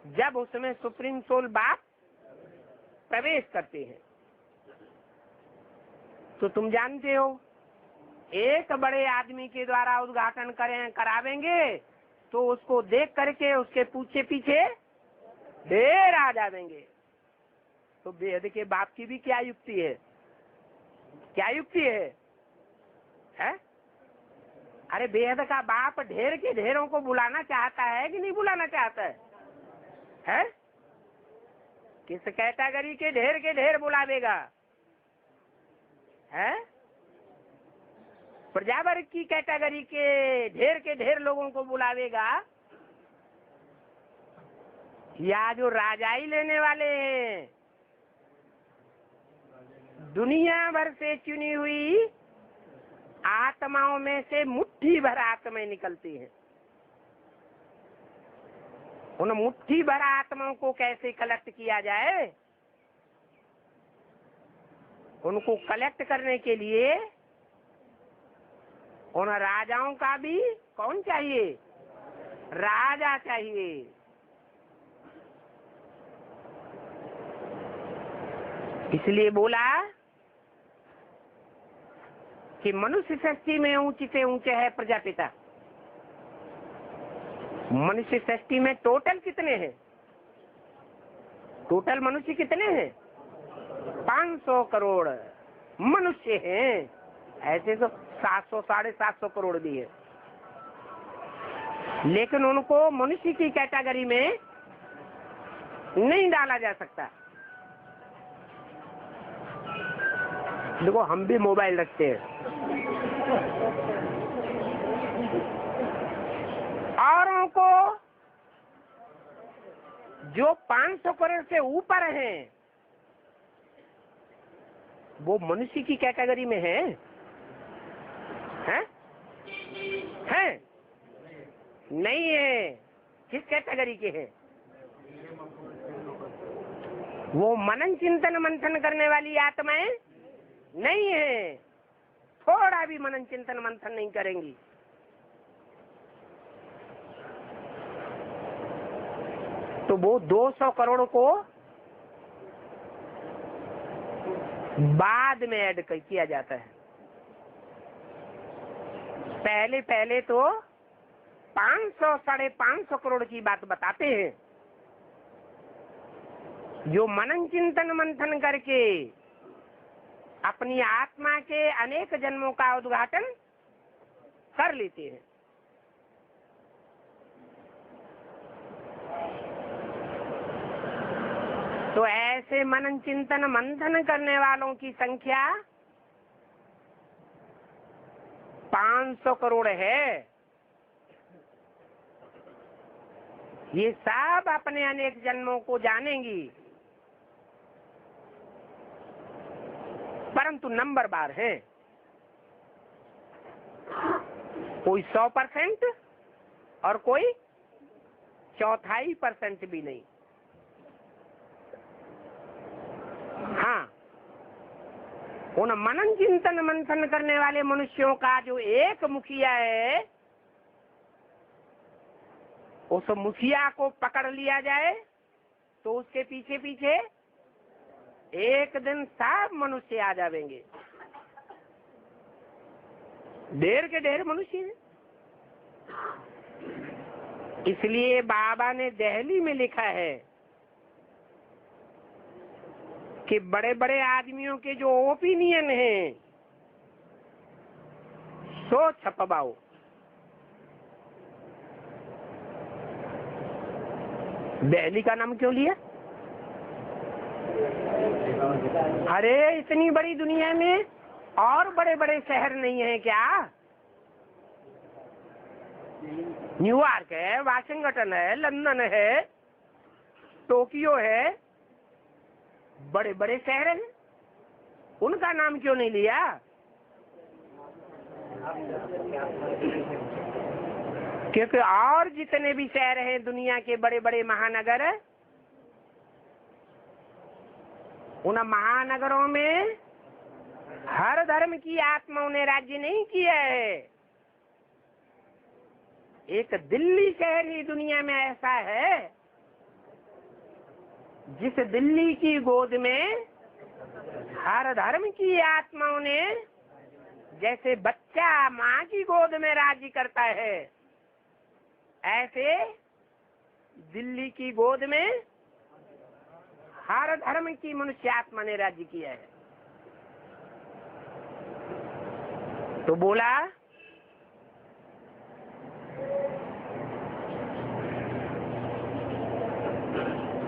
जब उसमें सुप्रीम सोल बाप प्रवेश करते हैं। तो तुम जानते हो एक बड़े आदमी के द्वारा उद्घाटन करावेंगे तो उसको देख करके उसके पीछे पीछे ढेर आ जाएंगे। तो बेहद के बाप की भी क्या युक्ति है? क्या युक्ति है? अरे बेहद का बाप ढेर के ढेरों को बुलाना चाहता है कि नहीं बुलाना चाहता है? किस कैटेगरी के ढेर बुलावेगा? है प्रजावर्ग की कैटेगरी के ढेर लोगों को बुलावेगा, या जो राजाई लेने वाले हैं दुनिया भर से चुनी हुई आत्माओं में से मुट्ठी भर आत्माएं निकलती हैं। उन मुट्ठी भर आत्माओं को कैसे कलेक्ट किया जाए? उनको कलेक्ट करने के लिए उन राजाओं का भी कौन चाहिए? राजा चाहिए। इसलिए बोला कि मनुष्य सृष्टि में ऊंचे से ऊंचे है प्रजापिता। मनुष्य सृष्टि में टोटल कितने हैं? टोटल मनुष्य कितने हैं? 500 करोड़ मनुष्य हैं। ऐसे तो 700 750 करोड़ भी है, लेकिन उनको मनुष्य की कैटेगरी में नहीं डाला जा सकता। देखो हम भी मोबाइल रखते हैं, औरों को जो 500 करोड़ से ऊपर हैं वो मनुष्य की कैटेगरी में हैं? हैं? नहीं है। किस कैटेगरी के हैं? वो मनन चिंतन मंथन करने वाली आत्माएं नहीं है, थोड़ा भी मनन चिंतन मंथन नहीं करेंगी। तो वो 200 करोड़ को बाद में ऐड किया जाता है। पहले पहले तो 500 550 करोड़ की बात बताते हैं, जो मनन चिंतन मंथन करके अपनी आत्मा के अनेक जन्मों का उद्घाटन कर लेते हैं। तो ऐसे मनन चिंतन मंथन करने वालों की संख्या 500 करोड़ है। ये सब अपने अनेक जन्मों को जानेंगी, परंतु नंबर बार है। कोई 100% और कोई 1/4% भी नहीं। हाँ, उन मनन चिंतन मंथन करने वाले मनुष्यों का जो एक मुखिया है, उस मुखिया को पकड़ लिया जाए तो उसके पीछे पीछे एक दिन सब मनुष्य आ जाएंगे। ढेर के ढेर मनुष्य हैं। इसलिए बाबा ने दिल्ली में लिखा है कि बड़े बड़े आदमियों के जो ओपिनियन है सो छपवाओ। दिल्ली का नाम क्यों लिया? अरे इतनी बड़ी दुनिया में और बड़े बड़े शहर नहीं है क्या? न्यूयॉर्क है, वाशिंगटन है, लंदन है, टोक्यो है, बड़े बड़े शहर हैं। उनका नाम क्यों नहीं लिया? क्योंकि और जितने भी शहर हैं दुनिया के बड़े बड़े महानगर, उन महानगरों में हर धर्म की आत्माओं ने राज्य नहीं किया है। एक दिल्ली शहर ही दुनिया में ऐसा है जिस दिल्ली की गोद में हर धर्म की आत्माओं ने, जैसे बच्चा माँ की गोद में राज्य करता है, ऐसे दिल्ली की गोद में हर धर्म की मनुष्य आत्मा ने राज्य किया है। तो बोला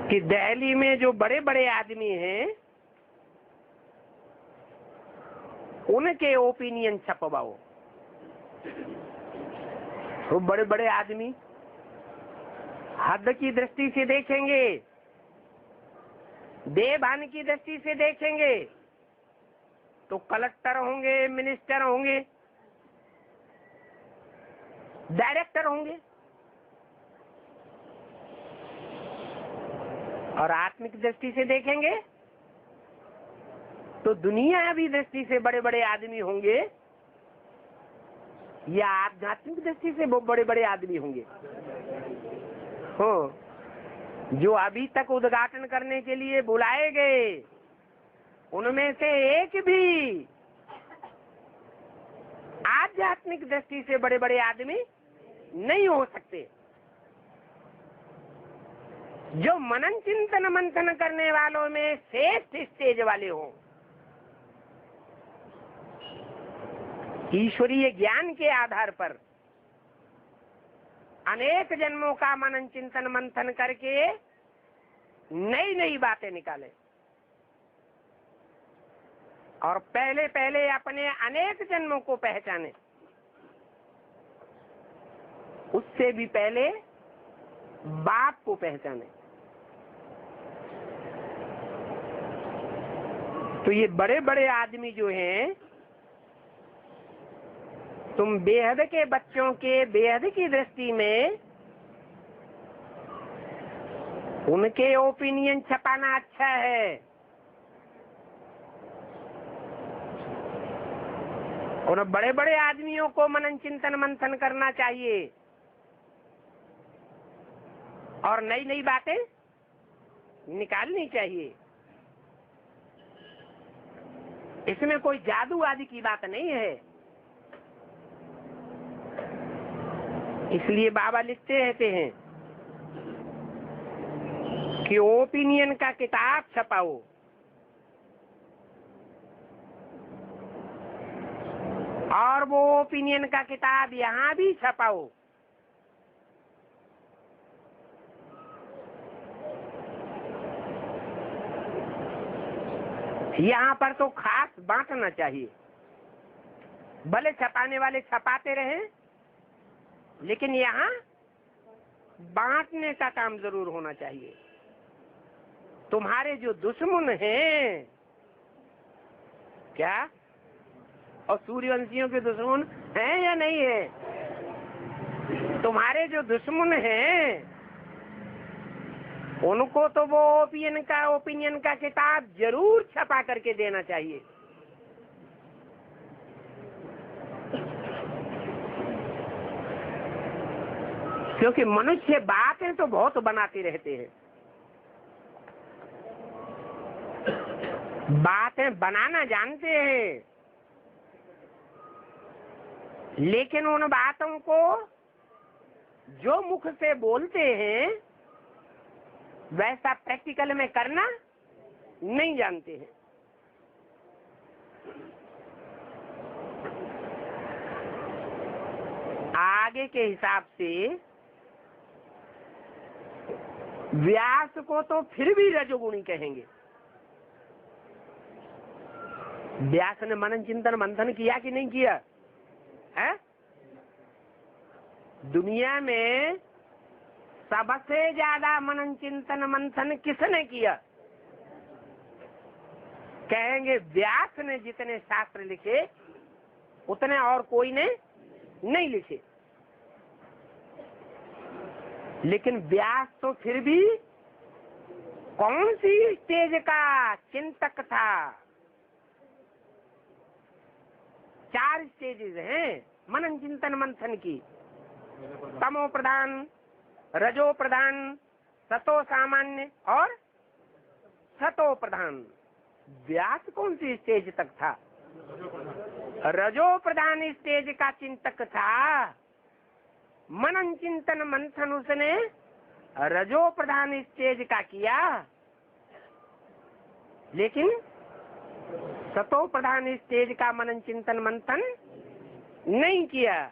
कि दिल्ली में जो बड़े बड़े आदमी हैं उनके ओपिनियन छपवाओ। वो बड़े बड़े आदमी हद की दृष्टि से देखेंगे, देवभान की दृष्टि से देखेंगे तो कलेक्टर होंगे, मिनिस्टर होंगे, डायरेक्टर होंगे। और आत्मिक दृष्टि से देखेंगे तो दुनियावी दृष्टि से बड़े बड़े आदमी होंगे या आध्यात्मिक दृष्टि से वो बड़े बड़े आदमी होंगे। हो, जो अभी तक उद्घाटन करने के लिए बुलाए गए उनमें से एक भी आध्यात्मिक दृष्टि से बड़े बड़े आदमी नहीं हो सकते। जो मनन चिंतन मंथन करने वालों में श्रेष्ठ स्टेज वाले हों, ईश्वरीय ज्ञान के आधार पर अनेक जन्मों का मनन चिंतन मंथन करके नई नई बातें निकाले और पहले पहले अपने अनेक जन्मों को पहचाने। उससे भी पहले बाप को पहचाने। तो ये बड़े बड़े आदमी जो हैं, तुम बेहद के बच्चों के बेहद की दृष्टि में उनके ओपिनियन छपाना अच्छा है, और बड़े बड़े आदमियों को मनन चिंतन मंथन करना चाहिए और नई नई बातें निकालनी चाहिए। इसमें कोई जादू आदि की बात नहीं है। इसलिए बाबा लिखते रहते हैं कि ओपिनियन का किताब छपाओ, और वो ओपिनियन का किताब यहाँ भी छपाओ। यहाँ पर तो खास बांटना चाहिए, भले छपाने वाले छपाते रहे, लेकिन यहाँ बांटने का काम जरूर होना चाहिए। तुम्हारे जो दुश्मन हैं, क्या और सूर्यवंशियों के दुश्मन हैं या नहीं है? तुम्हारे जो दुश्मन हैं उनको तो वो ओपिनियन का किताब जरूर छपा करके देना चाहिए। क्योंकि मनुष्य बातें तो बहुत बनाते रहते हैं, बातें बनाना जानते हैं, लेकिन उन बातों को जो मुख से बोलते हैं वैसा प्रैक्टिकल में करना नहीं जानते हैं। आगे के हिसाब से व्यास को तो फिर भी रजोगुणी कहेंगे। व्यास ने मनन चिंतन मंथन किया कि नहीं किया है? दुनिया में सबसे ज्यादा मनन चिंतन मंथन किसने किया? कहेंगे व्यास ने जितने शास्त्र लिखे उतने और कोई ने नहीं लिखे। लेकिन व्यास तो फिर भी कौन सी स्टेज का चिंतक था? 4 स्टेजेस हैं मनन चिंतन मंथन की, तमो प्रधान, रजो प्रधान, सतो सामान्य और सतो प्रधान। व्यास कौन सी स्टेज तक था? रजो प्रधान स्टेज का चिंतक था। मनन चिंतन मंथन उसने रजो प्रधान स्टेज का किया, लेकिन सतो प्रधान स्टेज का मनन चिंतन मंथन नहीं किया।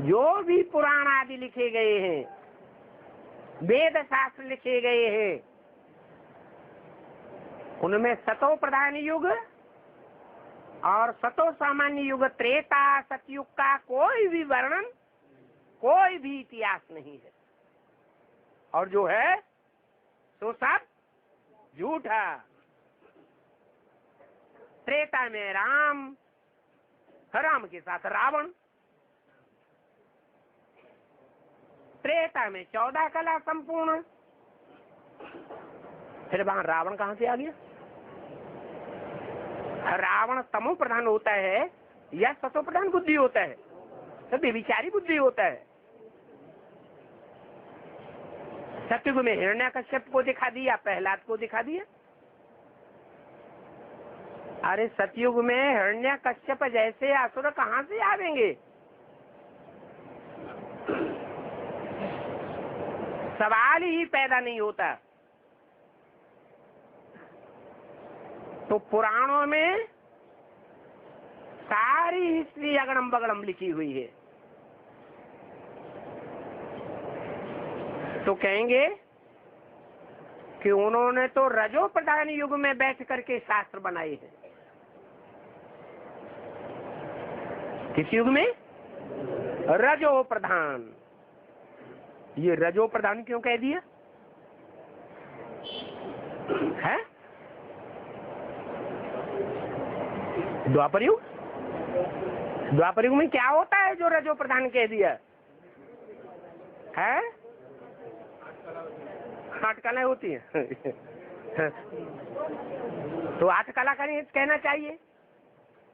जो भी पुराण आदि लिखे गए हैं, वेद शास्त्र लिखे गए हैं, उनमें सतो प्रधान युग और सतो सामान्य युग, त्रेता सतयुग का कोई भी वर्णन, कोई भी इतिहास नहीं है। और जो है तो सब झूठा। त्रेता में राम, राम के साथ रावण, त्रेता में 14 कला संपूर्ण। फिर वहां रावण कहां से आ गया? रावण तमो प्रधान होता है या सतो प्रधान बुद्धि होता है? तो बेविचारी बुद्धि होता है। सतयुग में हिरण्याकश्यप को दिखा दिया, प्रहलाद को दिखा दिया। अरे सतयुग में हिरण्याकश्यप जैसे असुर कहां से आवेंगे? सवाल ही पैदा नहीं होता। तो पुराणों में सारी हिस्ट्री अगड़म बगड़म लिखी हुई है। तो कहेंगे कि उन्होंने तो रजो प्रधान युग में बैठ करके शास्त्र बनाए हैं। किस युग में? रजो प्रधान। ये रजो प्रधान क्यों कह दिया है? द्वापर युग, द्वापर युग में क्या होता है जो रजो प्रधान कह दिया है? 8 कलाएं होती हैं। तो 8 कला कहना चाहिए।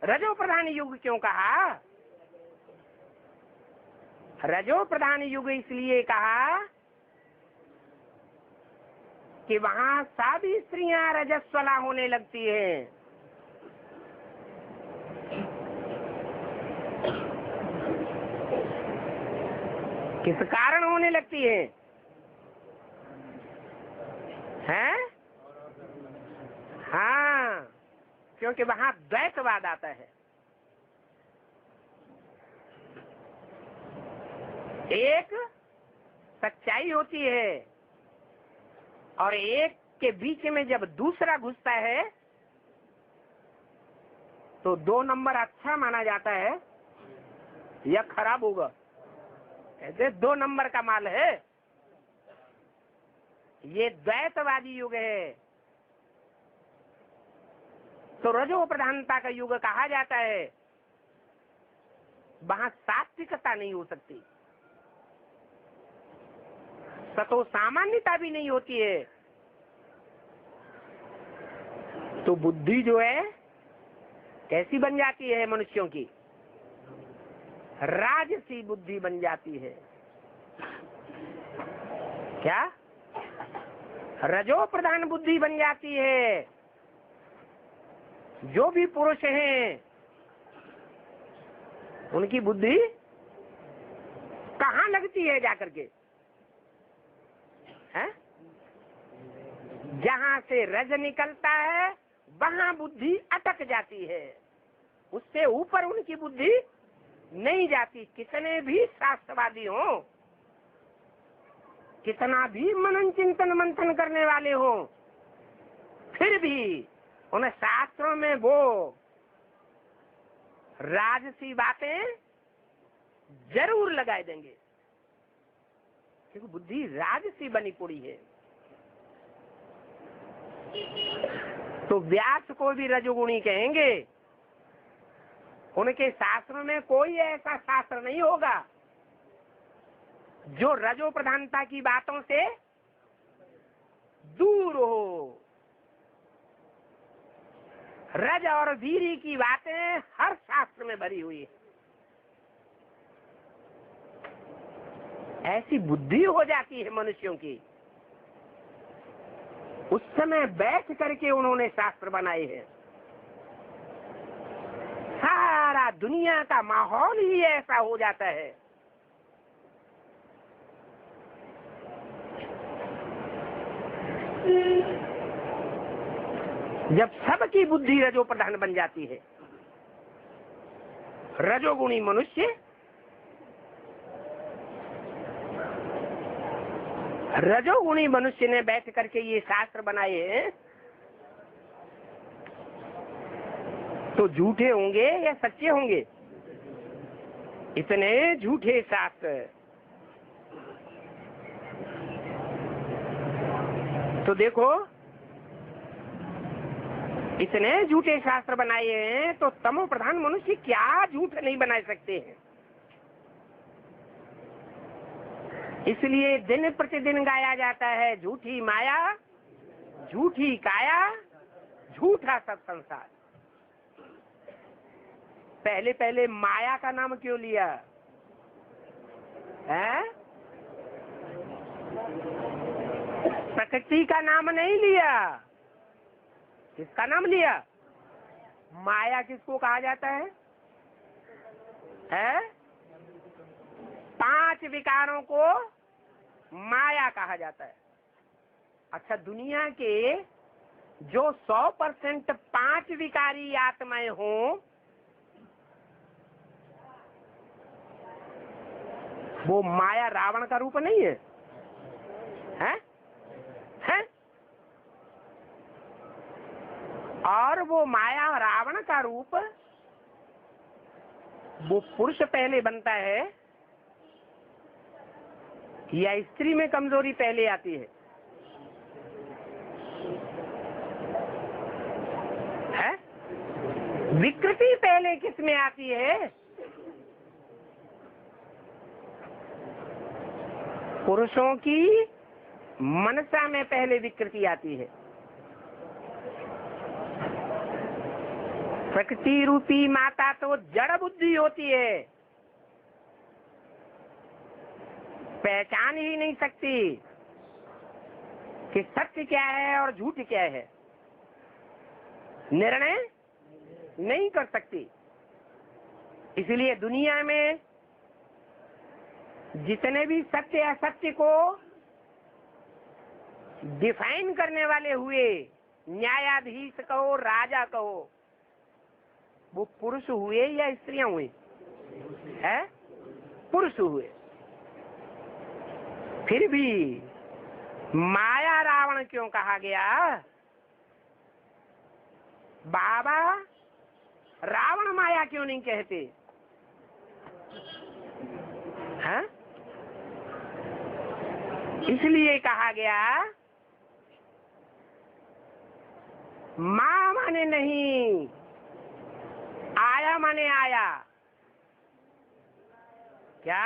रजो प्रधान युग क्यों कहा? रजो प्रधान युग इसलिए कहा कि वहां सभी स्त्रियां रजस्वला होने लगती हैं। किस कारण होने लगती है? हैं? हाँ, क्योंकि वहां द्वैतवाद आता है। एक सच्चाई होती है और एक के बीच में जब दूसरा घुसता है तो 2 नंबर अच्छा माना जाता है या खराब होगा? ऐसे 2 नंबर का माल है। ये द्वैतवादी युग है। तो रजो प्रधानता का युग कहा जाता है। वहां सात्विकता नहीं हो सकती, सतो सामान्यता भी नहीं होती है। तो बुद्धि जो है कैसी बन जाती है मनुष्यों की? राजसी बुद्धि बन जाती है। क्या? रजो प्रधान बुद्धि बन जाती है। जो भी पुरुष हैं उनकी बुद्धि कहाँ लगती है जाकर के? है? जहां से रज निकलता है वहां बुद्धि अटक जाती है, उससे ऊपर उनकी बुद्धि नहीं जाती। कितने भी शास्त्रवादी हो, कितना भी मनन चिंतन मंथन करने वाले हो, फिर भी उन शास्त्रों में वो राजसी बातें जरूर लगाए देंगे, क्योंकि बुद्धि राजसी बनी पड़ी है। तो व्यास को भी रजोगुणी कहेंगे। उनके शास्त्रों में कोई ऐसा शास्त्र नहीं होगा जो रजो प्रधानता की बातों से दूर हो। रज और वीरी की बातें हर शास्त्र में भरी हुई है। ऐसी बुद्धि हो जाती है मनुष्यों की। उस समय बैठ करके उन्होंने शास्त्र बनाए हैं। सारा दुनिया का माहौल ही ऐसा हो जाता है। जब सबकी बुद्धि रजो प्रधान बन जाती है। रजोगुणी मनुष्य रजोगुणी मनुष्य ने बैठ करके ये शास्त्र बनाए हैं, तो झूठे होंगे या सच्चे होंगे? इतने झूठे शास्त्र। तो देखो, इतने झूठे शास्त्र बनाए हैं तो तमो प्रधान मनुष्य क्या झूठ नहीं बना सकते हैं। इसलिए दिन प्रतिदिन गाया जाता है, झूठी माया, झूठी काया, झूठा सब संसार। पहले पहले माया का नाम क्यों लिया है? प्रकृति का नाम नहीं लिया। किसका नाम लिया? माया किसको कहा जाता है? 5 विकारों को माया कहा जाता है। अच्छा, दुनिया के जो 100% 5 विकारी आत्माएं हों, वो माया रावण का रूप नहीं है? हैं? और वो माया रावण का रूप वो पुरुष पहले बनता है या स्त्री में कमजोरी पहले आती है? विकृति पहले किस में आती है? पुरुषों की मनसा में पहले विकृति आती है। प्रकृति रूपी माता तो जड़ बुद्धि होती है, पहचान ही नहीं सकती कि सत्य क्या है और झूठ क्या है, निर्णय नहीं कर सकती। इसलिए दुनिया में जितने भी सत्य असत्य को डिफाइन करने वाले हुए, न्यायाधीश कहो, राजा कहो, वो पुरुष हुए या स्त्रियां हुई? है पुरुष हुए। फिर भी माया रावण क्यों कहा गया? बाबा रावण माया क्यों नहीं कहते? है? इसलिए कहा गया मां माने नहीं, आया माने आया। क्या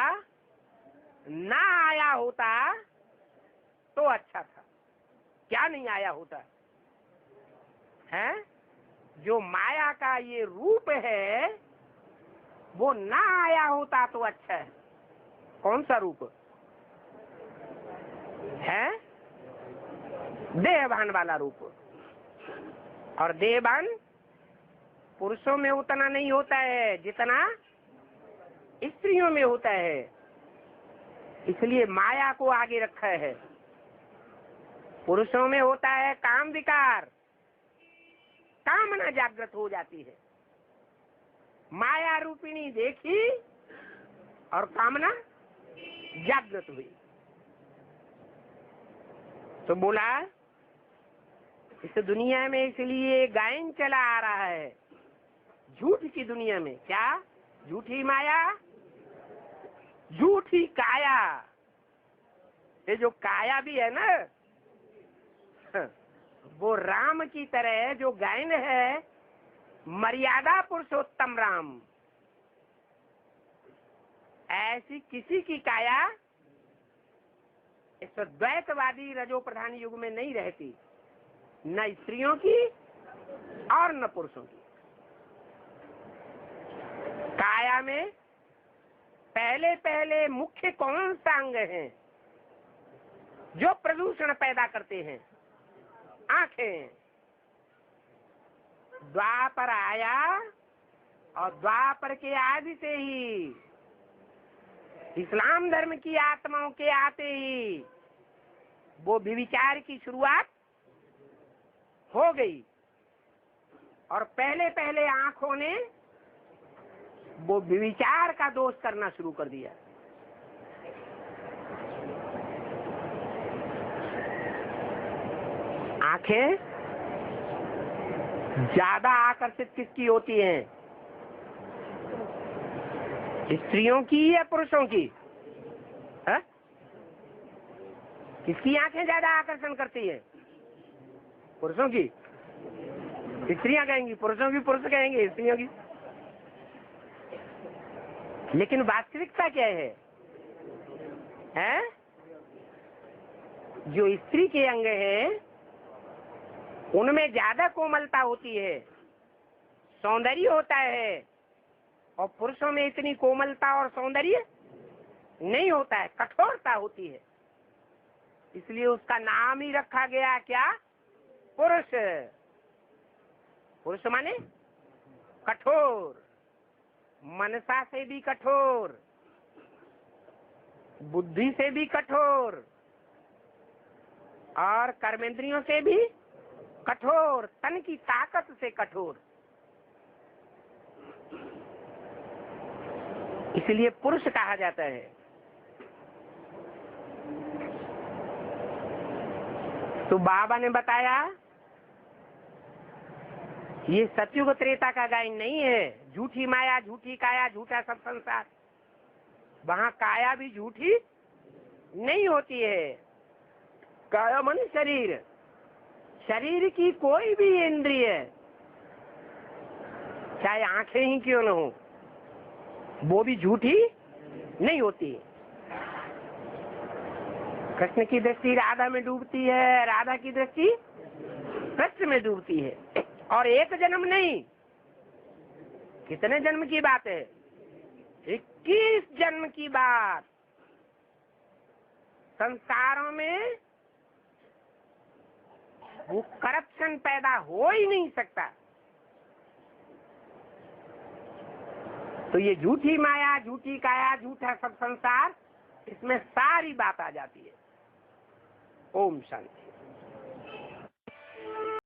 ना आया होता तो अच्छा था, क्या नहीं आया होता है? जो माया का ये रूप है वो ना आया होता तो अच्छा है। कौन सा रूप है? देहभान वाला रूप। और देहभान पुरुषों में उतना नहीं होता है जितना स्त्रियों में होता है। इसलिए माया को आगे रखा है। पुरुषों में होता है काम विकार, कामना जागृत हो जाती है। माया रूपिणी देखी और कामना जागृत हुई। तो बोला इस दुनिया में इसलिए गायन चला आ रहा है, झूठ की दुनिया में। क्या? झूठी माया, झूठी काया। ये जो काया भी है ना, वो राम की तरह जो गायन है, मर्यादा पुरुषोत्तम राम, ऐसी किसी की काया इस द्वैतवादी रजो प्रधान युग में नहीं रहती, न स्त्रियों की और न पुरुषों की। काया में पहले पहले मुख्य कौन सा अंग है जो प्रदूषण पैदा करते हैं? आंखें। द्वापर आया और द्वापर के आदि से ही इस्लाम धर्म की आत्माओं के आते ही वो व्यभिचार की शुरुआत हो गई। और पहले पहले आंखों ने वो व्यभिचार का दोष करना शुरू कर दिया। आंखें ज्यादा आकर्षित किसकी होती हैं? स्त्रियों की या पुरुषों की? है? किसकी आंखें ज्यादा आकर्षण करती है? पुरुषों की। स्त्रियां कहेंगी पुरुषों की, पुरुष कहेंगे स्त्रियों की। लेकिन वास्तविकता क्या है? जो स्त्री के अंग हैं उनमें ज्यादा कोमलता होती है, सौंदर्य होता है, और पुरुषों में इतनी कोमलता और सौंदर्य नहीं होता है, कठोरता होती है। इसलिए उसका नाम ही रखा गया क्या? पुरुष। पुरुष माने कठोर, मनसा से भी कठोर, बुद्धि से भी कठोर, और कर्मेंद्रियों से भी कठोर, तन की ताकत से कठोर। इसलिए पुरुष कहा जाता है। तो बाबा ने बताया ये सतयुग त्रेता का गायन नहीं है। झूठी माया, झूठी काया, झूठा सब संसार। वहाँ काया भी झूठी नहीं होती है। काया मन शरीर, शरीर की कोई भी इंद्रिय, चाहे आंखें ही क्यों न हो, वो भी झूठी नहीं होती। कृष्ण की दृष्टि राधा में डूबती है, राधा की दृष्टि कृष्ण में डूबती है। और एक जन्म नहीं, कितने जन्म की बात है? 21 जन्म की बात। संसारों में वो करप्शन पैदा हो ही नहीं सकता। तो ये झूठी माया, झूठी काया, झूठा सब संसार, इसमें सारी बात आ जाती है। ओम शांति।